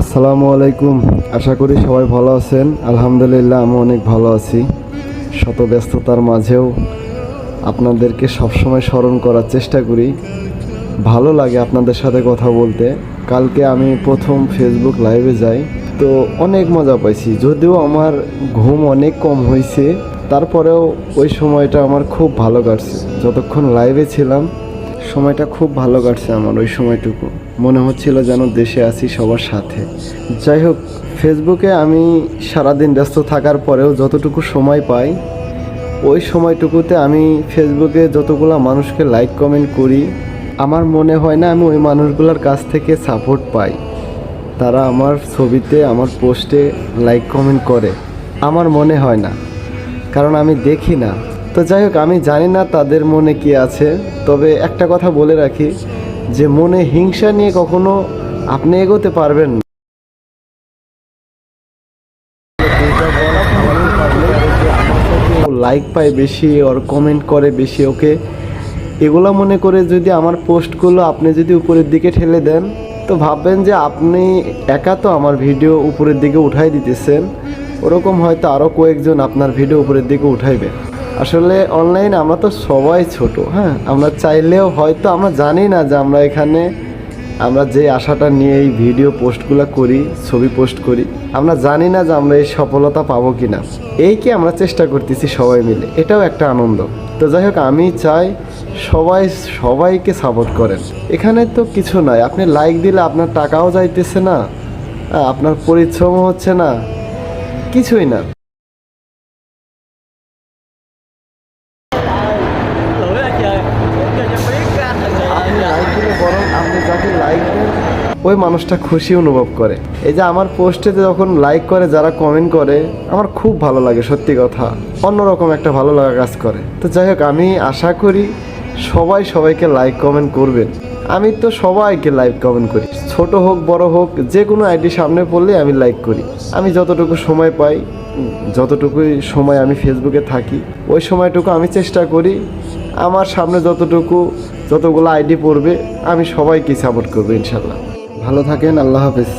আসসালামু আলাইকুম। আশা করি সবাই ভালো আছেন। আলহামদুলিল্লাহ আমি অনেক ভালো আছি। শত ব্যস্ততার মাঝেও আপনাদেরকে সবসময় স্মরণ করার চেষ্টা করি। ভালো লাগে আপনাদের সাথে কথা বলতে। কালকে আমি প্রথম ফেসবুক লাইভে যাই, তো অনেক মজা পাইছি। যদিও আমার ঘুম অনেক কম হয়েছে, তারপরেও ওই সময়টা আমার খুব ভালো কাটছে। যতক্ষণ লাইভে ছিলাম সময়টা খুব ভালো কাটছে আমার। ওই সময়টুকু মনে হচ্ছিল যেন দেশে আছি সবার সাথে। যাই হোক, ফেসবুকে আমি সারাদিন ব্যস্ত থাকার পরেও যতটুকু সময় পাই, ওই সময়টুকুতে আমি ফেসবুকে যতগুলো মানুষকে লাইক কমেন্ট করি, আমার মনে হয় না আমি ওই মানুষগুলোর কাছ থেকে সাপোর্ট পাই। তারা আমার ছবিতে, আমার পোস্টে লাইক কমেন্ট করে, আমার মনে হয় না, কারণ আমি দেখি না। তো যাই হোক, আমি জানি না তাদের মনে কি আছে। তবে একটা কথা বলে রাখি, যে মনে হিংসা নিয়ে কখনো আপনি এগোতে পারবেন না। লাইক পায় বেশি, ওর কমেন্ট করে বেশি, ওকে এগুলা মনে করে যদি আমার পোস্টগুলো আপনি যদি উপরের দিকে ঠেলে দেন, তো ভাববেন যে আপনি একা তো আমার ভিডিও উপরের দিকে উঠাই দিতেছেন। ওরকম হয়তো আরও কয়েকজন আপনার ভিডিও উপরের দিকে উঠাইবে। আসলে অনলাইন আমরা তো সবাই ছোট, হ্যাঁ, আমরা চাইলেও হয়তো আমরা জানি না যে আমরা এখানে, আমরা যে আশাটা নিয়ে এই ভিডিও পোস্টগুলো করি, ছবি পোস্ট করি, আমরা জানি না যে আমরা এই সফলতা পাবো কি না। এই কি আমরা চেষ্টা করতেছি সবাই মিলে, এটাও একটা আনন্দ। তো যাই হোক, আমি চাই সবাইকে সাপোর্ট করেন। এখানে তো কিছু নাই, আপনি লাইক দিলে আপনার টাকাও যাইতেছে না, আপনার পরিশ্রমও হচ্ছে না, কিছুই না। আপনি লাইক দিলে বরং আপনি যাকে লাইক দেন ওই মানুষটা খুশি অনুভব করে। এই যে আমার পোস্টেতে যখন লাইক করে, যারা কমেন্ট করে, আমার খুব ভালো লাগে। সত্যি কথা, অন্যরকম একটা ভালো লাগা কাজ করে। তো যাই হোক, আমি আশা করি সবাই সবাইকে লাইক কমেন্ট করবেন। আমি তো সবাইকে লাইক কমেন্ট করি, ছোট হোক বড় হোক, যে কোনো আইডি সামনে পড়লে আমি লাইক করি। আমি যতটুকু সময় পাই, যতটুকুই সময় আমি ফেসবুকে থাকি, ওই সময়টুকু আমি চেষ্টা করি আমার সামনে যতগুলো আইডি পড়বে আমি সবাইকে সাপোর্ট করবো ইনশাল্লাহ। ভালো থাকেন, আল্লাহ হাফেজ।